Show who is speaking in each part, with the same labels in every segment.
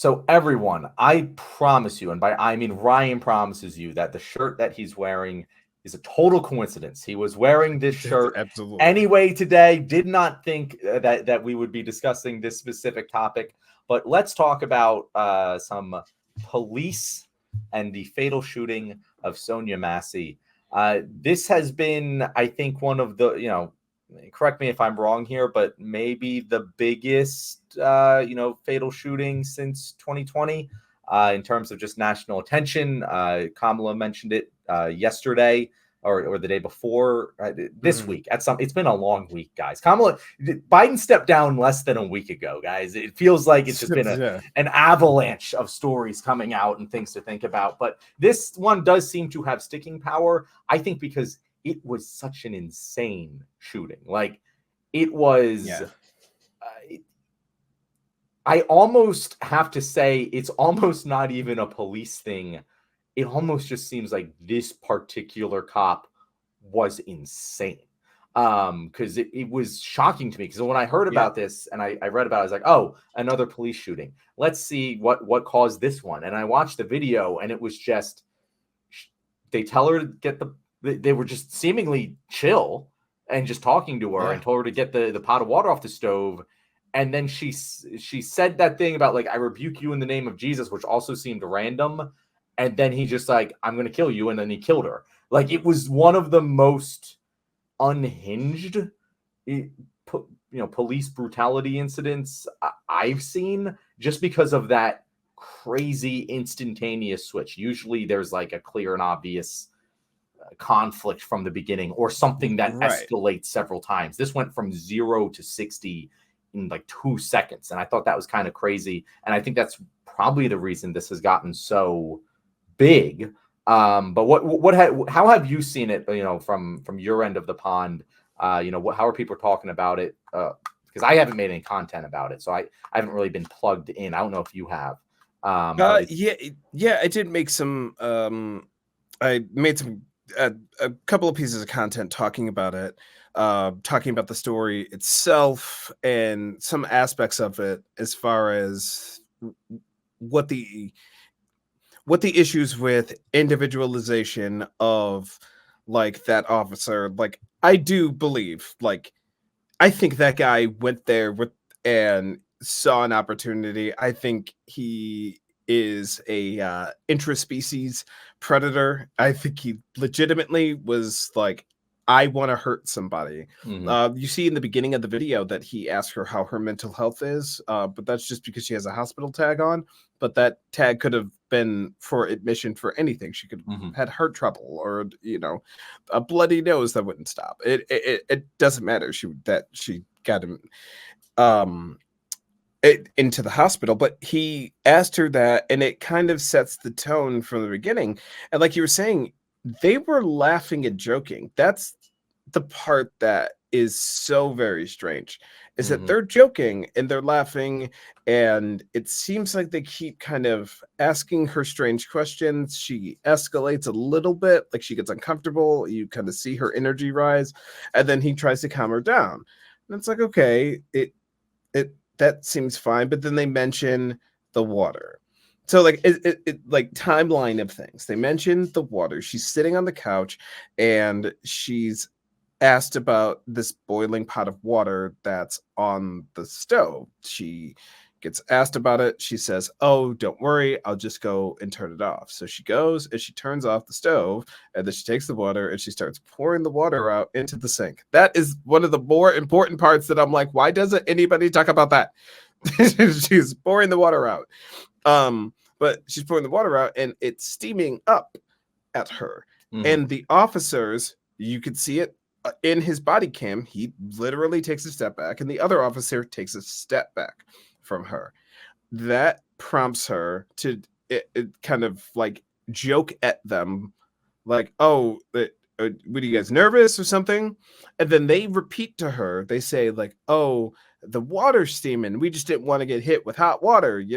Speaker 1: So everyone, I promise you, and by I mean Ryan promises you that the shirt that he's wearing is a total coincidence. He was wearing this shirt
Speaker 2: Absolutely.
Speaker 1: anyway today. Did not think that we would be discussing this specific topic, but let's talk about some police and the fatal shooting of Sonya Massey. This has been, I think, one of the correct me if I'm wrong here, but maybe the biggest, fatal shooting since 2020 in terms of just national attention. Kamala mentioned it yesterday or the day before this week. It's been a long week, guys. Biden stepped down less than a week ago, guys. It feels like it's just been an avalanche of stories coming out and things to think about. But this one does seem to have sticking power, I think, because it was such an insane shooting. Like, it was.
Speaker 2: Yeah.
Speaker 1: I almost have to say it's almost not even a police thing. It almost just seems like this particular cop was insane. Because it was shocking to me. Because when I heard about this and I read about it, I was like, oh, another police shooting. Let's see what caused this one. And I watched the video, and it was just they tell her to get they were just seemingly chill and just talking to her and told her to get the pot of water off the stove. And then she said that thing about, like, I rebuke you in the name of Jesus, which also seemed random. And then he just like, I'm going to kill you. And then he killed her. Like, it was one of the most unhinged, police brutality incidents I've seen, just because of that crazy instantaneous switch. Usually there's like a clear and obvious conflict from the beginning or something that escalates several times. This went from 0 to 60 in like 2 seconds. And I thought that was kind of crazy. And I think that's probably the reason this has gotten so big. But how have you seen it, from your end of the pond? How are people talking about it? Because I haven't made any content about it. So I haven't really been plugged in. I don't know if you have.
Speaker 2: I did make some, I made some, a couple of pieces of content talking about it, talking about the story itself and some aspects of it as far as what the issues with individualization of, like, that officer. Like, I do believe, like, I think that guy went there and saw an opportunity. I think he is a intraspecies predator. I think he legitimately was like, I want to hurt somebody. You see in the beginning of the video that he asked her how her mental health is, but that's just because she has a hospital tag on. But that tag could have been for admission for anything. She could have had heart trouble or, a bloody nose that wouldn't stop. It doesn't matter. She got him into the hospital, but he asked her that, and it kind of sets the tone from the beginning. And like you were saying, they were laughing and joking. That's the part that is so very strange, is that they're joking and they're laughing, and it seems like they keep kind of asking her strange questions. She escalates a little bit, like she gets uncomfortable. You kind of see her energy rise, and then he tries to calm her down. And it's like, okay, that seems fine. But then they mention the water. So like it like timeline of things. They mentioned the water. She's sitting on the couch and she's asked about this boiling pot of water that's on the stove. She gets asked about it. She says, oh, don't worry, I'll just go and turn it off. So she goes and she turns off the stove, and then she takes the water and she starts pouring the water out into the sink. That is one of the more important parts that I'm like, why doesn't anybody talk about that? She's pouring the water out. But she's pouring the water out and it's steaming up at her. And the officers, you could see it in his body cam, he literally takes a step back and the other officer takes a step back from her. That prompts her to kind of like joke at them, like, oh, were you guys nervous or something? And then they repeat to her, they say like, oh, the water's steaming, we just didn't want to get hit with hot water, you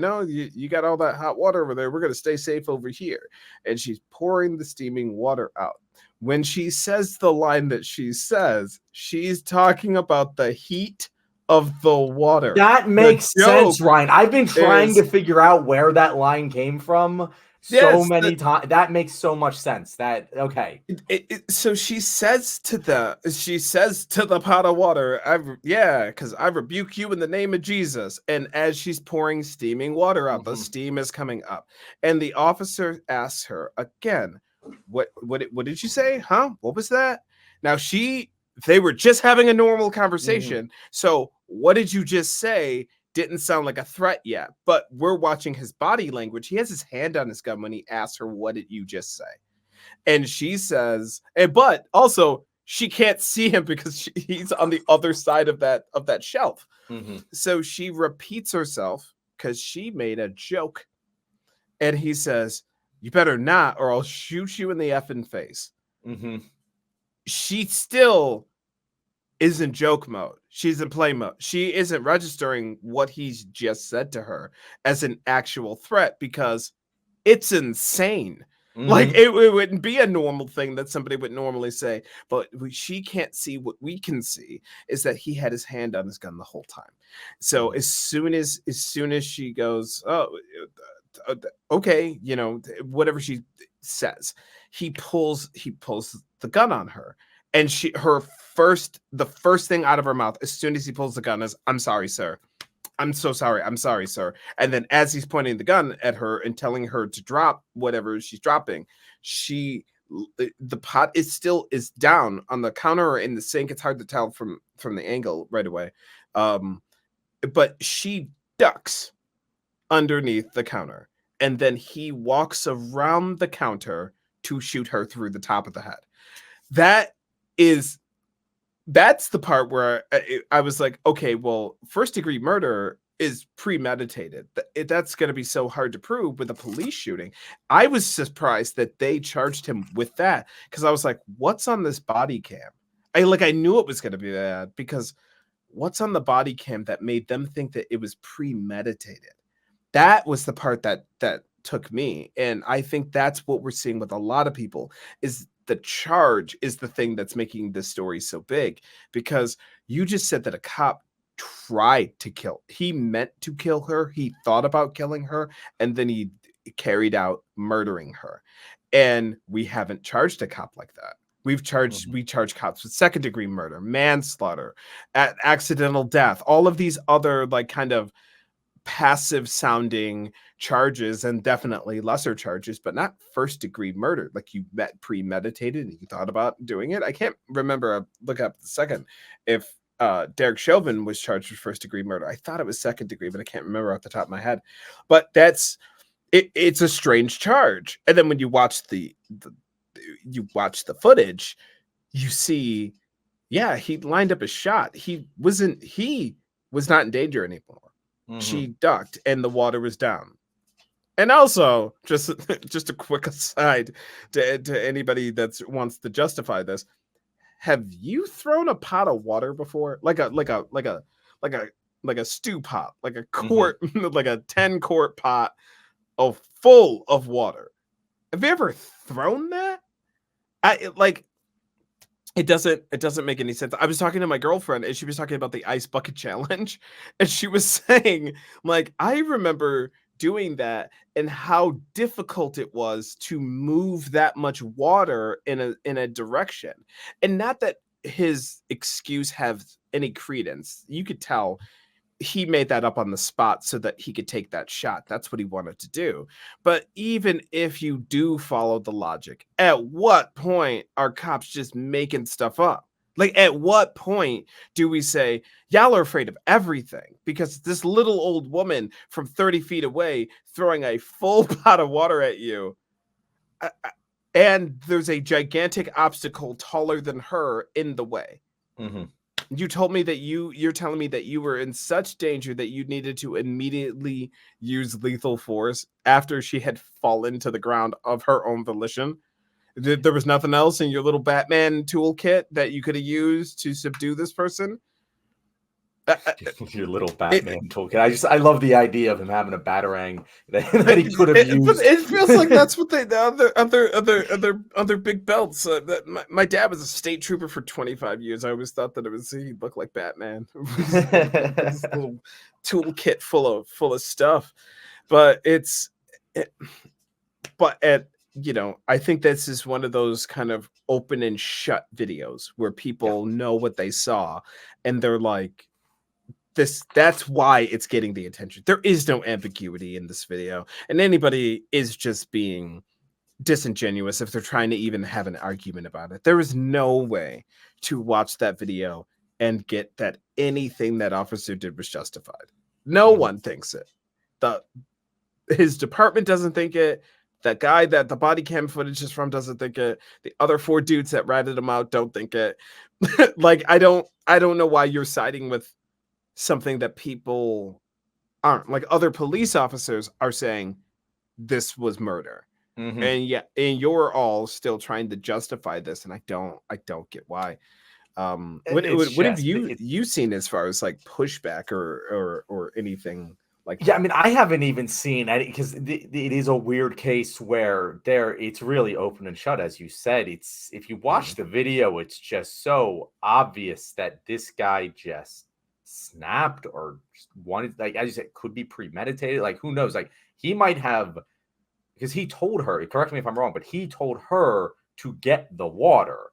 Speaker 2: got all that hot water over there, we're going to stay safe over here. And she's pouring the steaming water out. When she says the line that she says, she's talking about the heat of the water.
Speaker 1: That makes sense, Ryan. I've been trying
Speaker 2: is
Speaker 1: to figure out where that line came from so
Speaker 2: yes,
Speaker 1: many times. That makes so much sense. That okay.
Speaker 2: so she says to the pot of water, because I rebuke you in the name of Jesus. And as she's pouring steaming water out, the steam is coming up, and the officer asks her again, what did you say? Huh? What was that? Now they were just having a normal conversation. So what did you just say? Didn't sound like a threat yet, but we're watching his body language. He has his hand on his gun when he asks her, what did you just say? And she says, but also she can't see him because he's on the other side of that shelf. So she repeats herself because she made a joke. And he says, you better not, or I'll shoot you in the effing face. She still is in joke mode. She's in play mode. She isn't registering what he's just said to her as an actual threat because it's insane. Like it wouldn't be a normal thing that somebody would normally say, but she can't see what we can see is that he had his hand on his gun the whole time. So as soon as she goes, oh, okay, whatever she says, he pulls the gun on her, and the first thing out of her mouth as soon as he pulls the gun is, "I'm sorry, sir. I'm so sorry. I'm sorry, sir." And then as he's pointing the gun at her and telling her to drop whatever she's dropping, the pot is down on the counter or in the sink. It's hard to tell from the angle right away. But she ducks underneath the counter, and then he walks around the counter to shoot her through the top of the head. That's the part where I was like, okay, well, first-degree murder is premeditated. That's going to be so hard to prove with a police shooting. I was surprised that they charged him with that because I was like, what's on this body cam? I knew it was going to be that because what's on the body cam that made them think that it was premeditated? That was the part that took me. And I think that's what we're seeing with a lot of people is the charge is the thing that's making this story so big, because you just said that a cop tried to kill. He meant to kill her. He thought about killing her, and then he carried out murdering her. And we haven't charged a cop like that. We charge cops with second-degree murder, manslaughter, accidental death, all of these other kind of passive sounding charges, and definitely lesser charges, but not first degree murder. Like you premeditated and you thought about doing it. I can't remember. I'll look up the second if Derek Chauvin was charged with first degree murder. I thought it was second degree, but I can't remember off the top of my head. But that's it's a strange charge. And then when you watch the footage, you see, yeah, he lined up a shot. He was not in danger anymore. She ducked and the water was down. And also, just a quick aside to anybody that wants to justify this, have you thrown a pot of water before? Like a stew pot, like a quart, like a 10-quart pot full of water. Have you ever thrown that? It doesn't make any sense. I was talking to my girlfriend and she was talking about the ice bucket challenge, and she was saying, I remember doing that and how difficult it was to move that much water in a direction. And not that his excuse has any credence. You could tell he made that up on the spot so that he could take that shot. That's what he wanted to do. But even if you do follow the logic, at what point are cops just making stuff up? At what point do we say, y'all are afraid of everything because this little old woman from 30 feet away throwing a full pot of water at you, and there's a gigantic obstacle taller than her in the way? You told me that you're telling me that you were in such danger that you needed to immediately use lethal force after she had fallen to the ground of her own volition. There was nothing else in your little Batman toolkit that you could have used to subdue this person.
Speaker 1: Your little
Speaker 2: It,
Speaker 1: Batman toolkit. I love the idea of him having a batarang that he could have
Speaker 2: but
Speaker 1: used.
Speaker 2: it feels like that's what the other big belts. My dad was a state trooper for 25 years. I always thought that he looked like Batman with this little toolkit full of stuff. But but at I think this is one of those kind of open and shut videos where people know what they saw, and they're like, that's why it's getting the attention. There is no ambiguity in this video, and anybody is just being disingenuous if they're trying to even have an argument about it. There is no way to watch that video and get that anything that officer did was justified. No one thinks it. His department doesn't think it. That guy that the body cam footage is from doesn't think it. The other 4 dudes that ratted him out don't think it. Like, I don't know why you're siding with something that people aren't. Like, other police officers are saying this was murder. And you're all still trying to justify this, and I don't get why. What have you seen as far as like pushback or anything like that?
Speaker 1: I mean, I haven't even seen any, because it is a weird case where it's really open and shut, as you said. It's, if you watch the video, it's just so obvious that this guy just snapped or wanted, like, as you said, could be premeditated. Like, who knows? Like, he might have, because he told her, correct me if I'm wrong, but he told her to get the water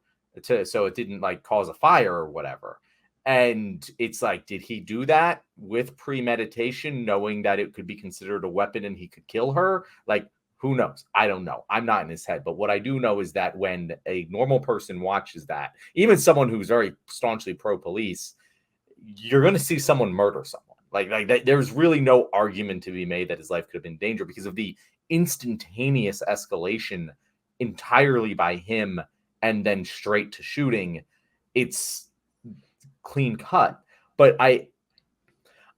Speaker 1: so it didn't like cause a fire or whatever. And it's like, did he do that with premeditation, knowing that it could be considered a weapon and he could kill her? Like, who knows? I don't know. I'm not in his head. But what I do know is that when a normal person watches that, even someone who's very staunchly pro-police, you're going to see someone murder someone. Like that, there's really no argument to be made that his life could have been in danger because of the instantaneous escalation entirely by him and then straight to shooting. It's clean cut. But I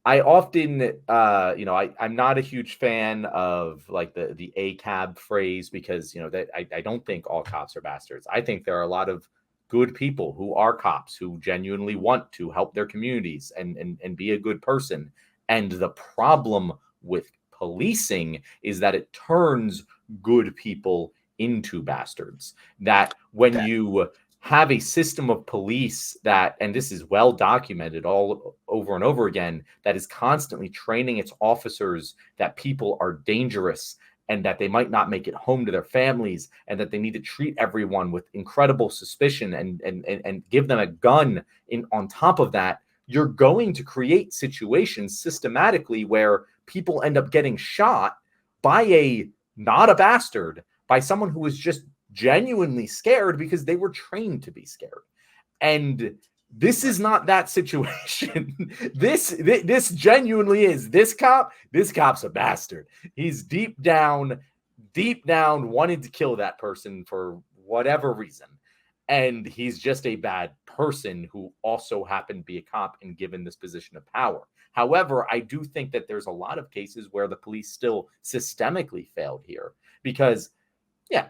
Speaker 1: often, I'm not a huge fan of like the ACAB phrase, because, that I don't think all cops are bastards. I think there are a lot of good people who are cops who genuinely want to help their communities and be a good person. And the problem with policing is that it turns good people into bastards. That when you have a system of police that, and this is well documented all over and over again, that is constantly training its officers that people are dangerous and that they might not make it home to their families, and that they need to treat everyone with incredible suspicion and give them a gun on top of that, you're going to create situations systematically where people end up getting shot by not a bastard, by someone who was just genuinely scared because they were trained to be scared. And this is not that situation. This genuinely is. This cop's a bastard. He's deep down wanted to kill that person for whatever reason. And he's just a bad person who also happened to be a cop and given this position of power. However, I do think that there's a lot of cases where the police still systemically failed here, because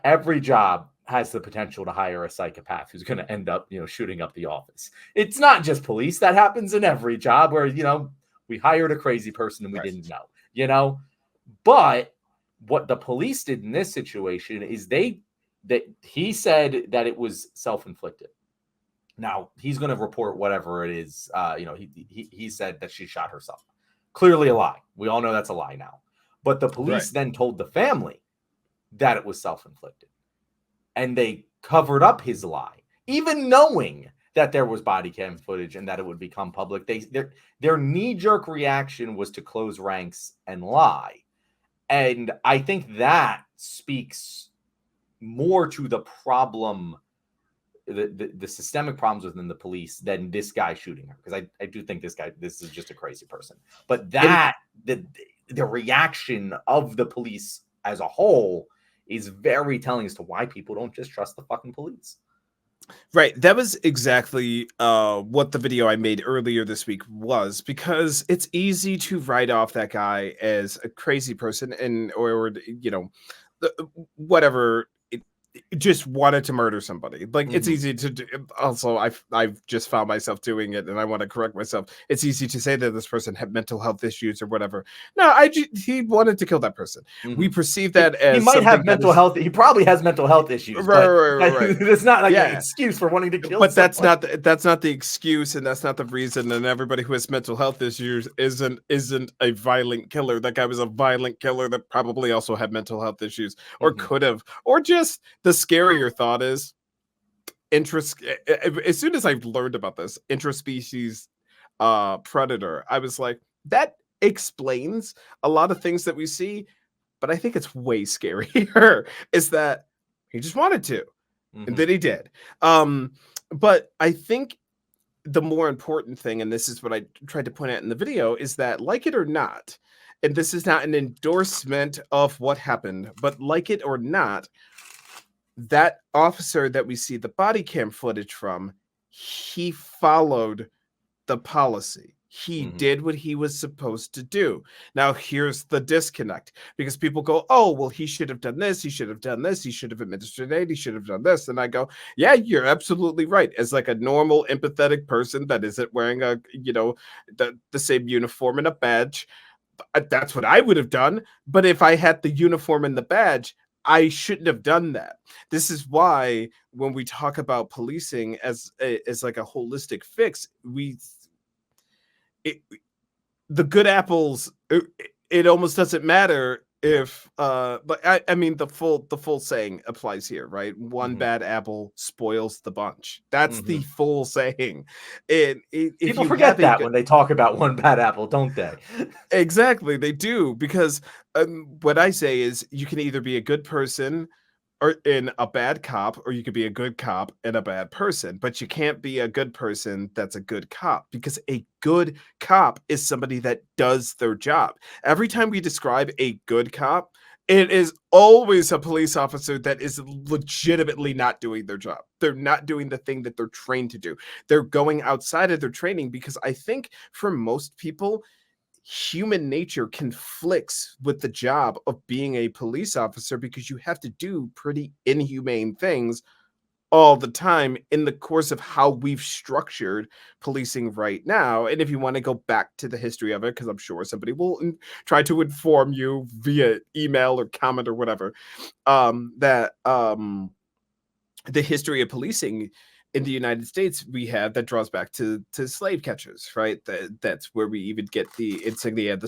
Speaker 1: every job has the potential to hire a psychopath who's going to end up, shooting up the office. It's not just police. That happens in every job where, we hired a crazy person and we didn't know, But what the police did in this situation is he said that it was self-inflicted. Now, he's going to report whatever it is. He said that she shot herself. Clearly a lie. We all know that's a lie now. But the police then told the family that it was self-inflicted. And they covered up his lie, even knowing that there was body cam footage and that it would become public. Their knee-jerk reaction was to close ranks and lie. And I think that speaks more to the problem, the systemic problems within the police, than this guy shooting her. Because I do think this is just a crazy person. But the reaction of the police as a whole is very telling as to why people don't just trust the fucking police.
Speaker 2: Right. That was exactly what the video I made earlier this week was, because it's easy to write off that guy as a crazy person or whatever just wanted to murder somebody. Like it's
Speaker 1: Mhm.
Speaker 2: easy to do. Also, I've just found myself doing it, and I want to correct myself. It's easy to say that this person had mental health issues or whatever. No, he wanted to kill that person. We
Speaker 1: Mhm.
Speaker 2: perceive that
Speaker 1: He
Speaker 2: as
Speaker 1: might
Speaker 2: something
Speaker 1: have
Speaker 2: that
Speaker 1: mental
Speaker 2: is
Speaker 1: health. He probably has mental health issues,
Speaker 2: right,
Speaker 1: but
Speaker 2: right, right, right.
Speaker 1: it's not like an
Speaker 2: Yeah,
Speaker 1: excuse for wanting to kill
Speaker 2: but
Speaker 1: someone.
Speaker 2: that's not the excuse, and that's not the reason. And everybody who has mental health issues isn't a violent killer. That guy was a violent killer that probably also had mental health issues, or
Speaker 1: Mhm.
Speaker 2: could have, or just the scarier thought is interest. As soon as I learned about this intraspecies predator, I was like, that explains a lot of things that we see. But I think it's way scarier is that he just wanted to, and
Speaker 1: Mhm.
Speaker 2: then he did. Um, but I think the more important thing, and this is what I tried to point out in the video, is that like it or not, and this is not an endorsement of what happened, but like it or not, that officer that we see the body cam footage from, he followed the policy. He
Speaker 1: Mhm.
Speaker 2: did what he was supposed to do. Now, here's the disconnect because people go, oh, well, he should have done this. He should have done this. He should have administered aid. He should have done this. And I go, yeah, you're absolutely right. As like a normal, empathetic person that isn't wearing a, the same uniform and a badge, that's what I would have done. But if I had the uniform and the badge, I shouldn't have done that. This is why when we talk about policing as like a holistic fix, it, the good apples, it almost doesn't matter if but I mean the full saying applies here, right? One
Speaker 1: Mhm.
Speaker 2: bad apple spoils the bunch. That's the
Speaker 1: Mhm.
Speaker 2: full saying. And if
Speaker 1: People
Speaker 2: you have
Speaker 1: forget
Speaker 2: a
Speaker 1: that
Speaker 2: good
Speaker 1: when they talk about one bad apple, don't they?
Speaker 2: exactly, they do because what I say is you can either be a good person or in a bad cop, or you could be a good cop and a bad person, but you can't be a good person that's a good cop because a good cop is somebody that does their job. Every time we describe a good cop, it is always a police officer that is legitimately not doing their job. They're not doing the thing that they're trained to do. They're going outside of their training because I think for most people, human nature conflicts with the job of being a police officer because you have to do pretty inhumane things all the time in the course of how we've structured policing right now. And if you want to go back to the history of it, because I'm sure somebody will try to inform you via email or comment or whatever, that the history of policing in the United States we have that draws back to slave catchers, right? That's where we even get the insignia of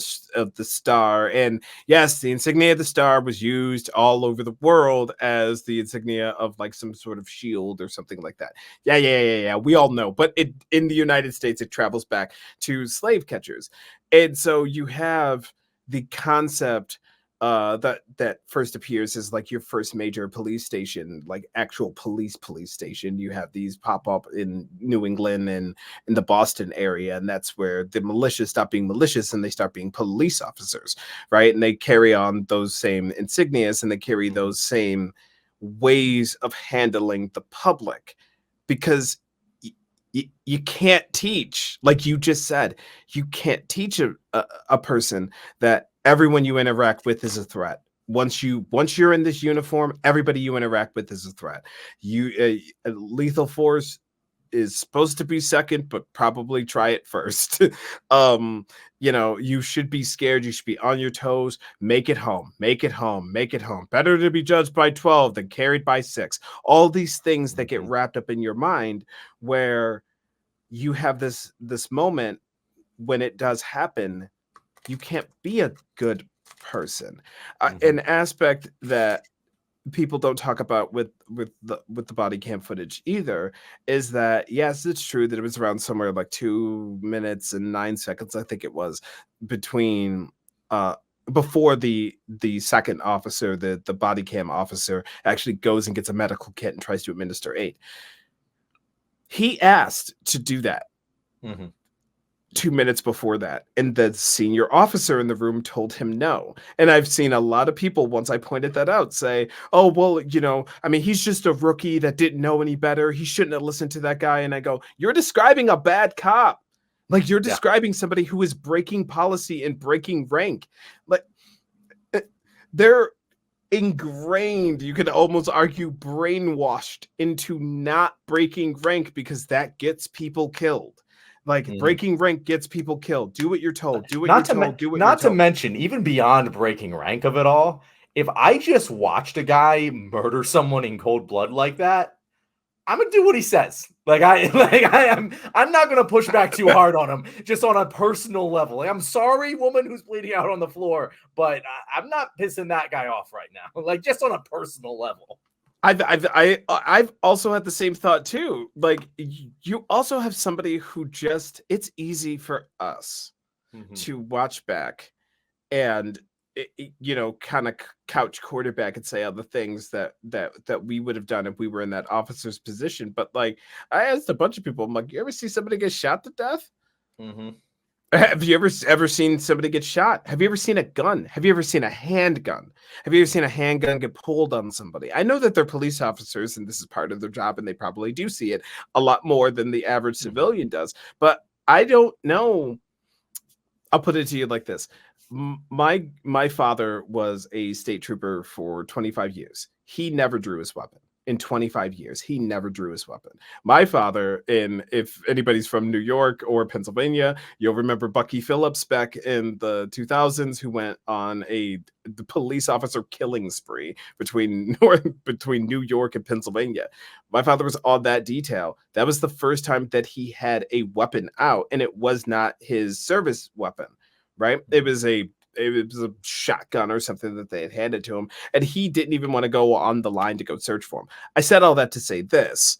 Speaker 2: the star. And yes, the insignia of the star was used all over the world as the insignia of like some sort of shield or something like that. Yeah. We all know, but it in the United States it travels back to slave catchers, and so you have the concept that first appears as like your first major police station, like actual police station. You have these pop up in New England and in the Boston area, and that's where the militia stop being malicious and they start being police officers, right? And they carry on those same insignias and they carry
Speaker 1: Mhm.
Speaker 2: those same ways of handling the public because you can't teach, like you just said, you can't teach a person that everyone you interact with is a threat. Once you're in this uniform, everybody you interact with is a threat. You lethal force is supposed to be second, but probably try it first. um, you should be scared. You should be on your toes. Make it home. Make it home. Make it home. Better to be judged by 12 than carried by 6. All these things that get
Speaker 1: Mhm.
Speaker 2: wrapped up in your mind where you have this moment when it does happen, you can't be a good person.
Speaker 1: Mhm.
Speaker 2: An aspect that people don't talk about with the body cam footage either is that yes, it's true that it was around somewhere like 2 minutes and 9 seconds, I think it was, between uh before the second officer, the body cam officer, actually goes and gets a medical kit and tries to administer aid. He asked to do that
Speaker 1: Mhm.
Speaker 2: 2 minutes before that, and the senior officer in the room told him no. And I've seen a lot of people, once I pointed that out, say, oh, well, I mean, he's just a rookie that didn't know any better. He shouldn't have listened to that guy. And I go, you're describing a bad cop. Like, you're
Speaker 1: Yeah.
Speaker 2: describing somebody who is breaking policy and breaking rank. Like, eh, there. ingrained, you could almost argue brainwashed into not breaking rank because that gets people killed. Like
Speaker 1: Mhm.
Speaker 2: breaking rank gets people killed. Do what you're told. Do what you're told. Do what you're
Speaker 1: Not to
Speaker 2: told.
Speaker 1: mention, even beyond breaking rank of it all, if I just watched a guy murder someone in cold blood like that, I'm gonna do what he says. I'm not gonna push back too hard on him, just on a personal level. Like, I'm sorry, woman who's bleeding out on the floor, but I'm not pissing that guy off right now. Like, just on a personal level.
Speaker 2: I've also had the same thought too. Like you also have somebody who just, it's easy for us
Speaker 1: Mhm.
Speaker 2: to watch back and kind of couch quarterback and say all the things that we would have done if we were in that officer's position. But like, I asked a bunch of people, I'm like, you ever see somebody get shot to death?
Speaker 1: Mhm.
Speaker 2: Have you ever seen somebody get shot? Have you ever seen a gun? Have you ever seen a handgun? Have you ever seen a handgun get pulled on somebody? I know that they're police officers and this is part of their job and they probably do see it a lot more than the average
Speaker 1: Mhm.
Speaker 2: civilian does. But I don't know. I'll put it to you like this. My father was a state trooper for 25 years. He never drew his weapon. In 25 years, he never drew his weapon. My father, in if anybody's from New York or Pennsylvania, you'll remember Bucky Phillips back in the 2000s, who went on the police officer killing spree between New York and Pennsylvania. My father was on that detail. That was the first time that he had a weapon out, and it was not his service weapon, right? It was a shotgun or something that they had handed to him, and he didn't even want to go on the line to go search for him. I said all that to say this: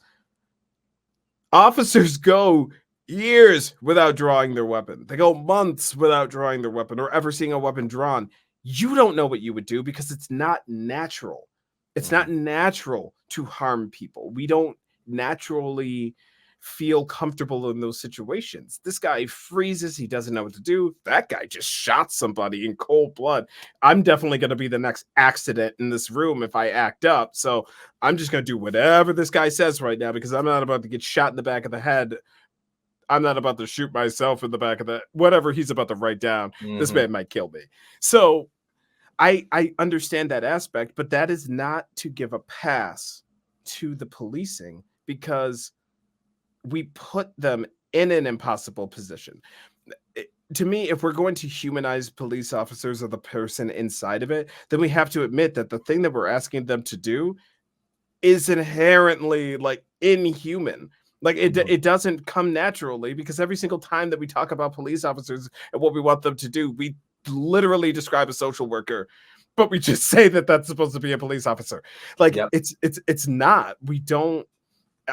Speaker 2: officers go years without drawing their weapon. They go months without drawing their weapon or ever seeing a weapon drawn. You don't know what you would do because it's not natural. It's not
Speaker 1: Mhm.
Speaker 2: natural to harm people. We don't naturally feel comfortable in those situations. This guy freezes. He doesn't know what to do. That guy just shot somebody in cold blood. I'm definitely going to be the next accident in this room if I act up. So I'm just going to do whatever this guy says right now because I'm not about to get shot in the back of the head. I'm not about to shoot myself in the back of the whatever he's about to write down. This
Speaker 1: Mhm.
Speaker 2: man might kill me. So I understand that aspect, but that is not to give a pass to the policing because we put them in an impossible position. To me, if we're going to humanize police officers or the person inside of it, then we have to admit that the thing that we're asking them to do is inherently like inhuman. Like
Speaker 1: Mhm.
Speaker 2: it doesn't come naturally because every single time that we talk about police officers and what we want them to do, we literally describe a social worker, but we just say that that's supposed to be a police officer. Like
Speaker 1: Yep.
Speaker 2: it's not. We don't.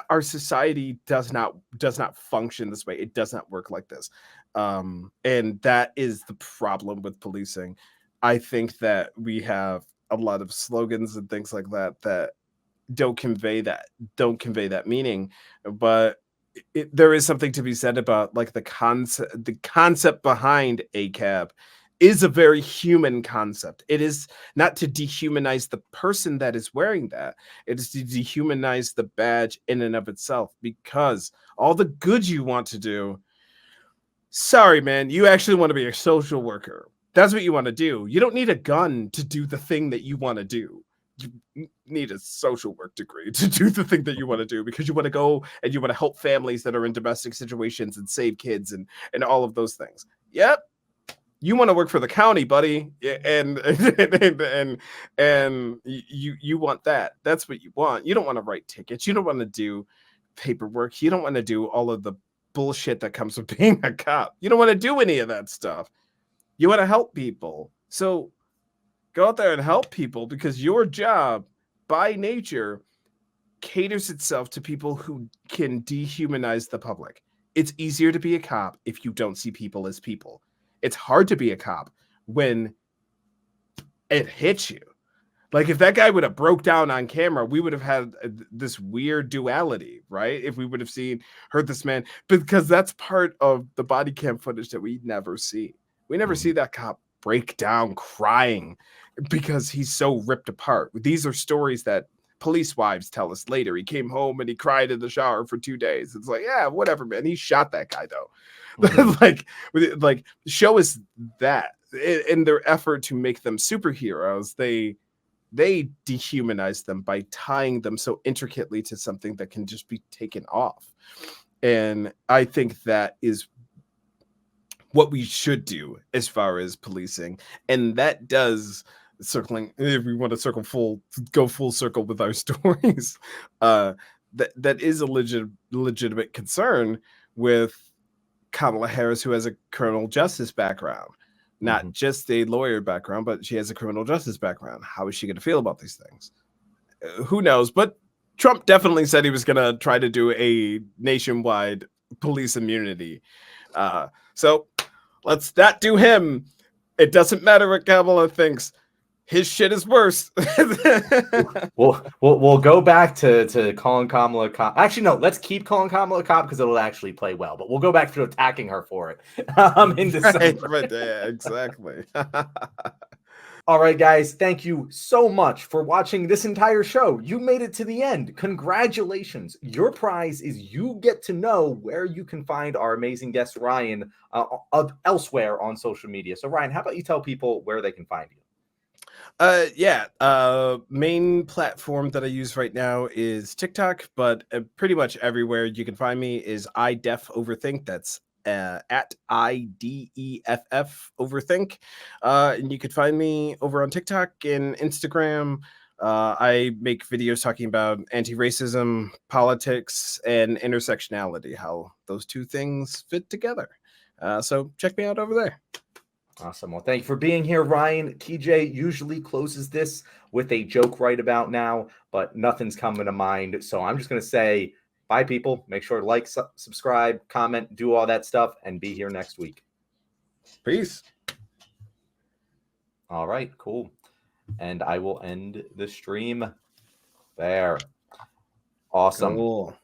Speaker 2: Our society does not function this way. It does not work like this, and that is the problem with policing. I think that we have a lot of slogans and things like that that don't convey that don't convey that meaning, but there is something to be said about like the concept behind a cab is a very human concept. It is not to dehumanize the person that is wearing that. It is to dehumanize the badge in and of itself because all the good you want to do, sorry man, you actually want to be a social worker. That's what you want to do. You don't need a gun to do the thing that you want to do. You need a social work degree to do the thing that you want to do because you want to go and you want to help families that are in domestic situations and save kids and all of those things. Yep, you want to work for the county, buddy, and you want that. That's what you want. You don't want to write tickets. You don't want to do paperwork. You don't want to do all of the bullshit that comes with being a cop. You don't want to do any of that stuff. You want to help people. So go out there and help people because your job by nature caters itself to people who can dehumanize the public. It's easier to be a cop if you don't see people as people. It's hard to be a cop when it hits you. Like if that guy would have broke down on camera, we would have had this weird duality, right? If we would have heard this man, because that's part of the body cam footage that we never see. We never see
Speaker 1: Mhm.
Speaker 2: that cop break down crying because he's so ripped apart. These are stories that police wives tell us later. He came home and he cried in the shower for 2 days. It's like, yeah, whatever, man. He shot that guy though.
Speaker 1: Mhm.
Speaker 2: like show us that in their effort to make them superheroes. They they dehumanize them by tying them so intricately to something that can just be taken off. And I think that is what we should do as far as policing. And that does, circling, if we want to go full circle with our stories, that is a legitimate concern with Kamala Harris, who has a criminal justice background, not just a lawyer background, but she has a criminal justice background. How is she going to feel about these things? Who knows? But Trump definitely said he was going to try to do a nationwide police immunity. So let's not do him. It doesn't matter what Kamala thinks. His shit is worse.
Speaker 1: We'll go back to calling Kamala a cop. Actually, no, let's keep calling Kamala a cop because it'll actually play well. But we'll go back to attacking her for it in December.
Speaker 2: Right, yeah, exactly.
Speaker 1: All right, guys, thank you so much for watching this entire show. You made it to the end. Congratulations. Your prize is you get to know where you can find our amazing guest, Ryan, elsewhere on social media. So, Ryan, how about you tell people where they can find you?
Speaker 2: Main platform that I use right now is TikTok, but pretty much everywhere you can find me is iDefOverthink. That's at IDEFF Overthink. And you can find me over on TikTok and Instagram. I make videos talking about anti-racism, politics, and intersectionality, how those two things fit together. So check me out over there.
Speaker 1: Awesome. Well, thank you for being here, Ryan. TJ usually closes this with a joke right about now, but nothing's coming to mind. So I'm just going to say bye, people. Make sure to like, subscribe, comment, do all that stuff, and be here next week.
Speaker 2: Peace.
Speaker 1: All right, cool. And I will end the stream there. Awesome.
Speaker 2: Cool.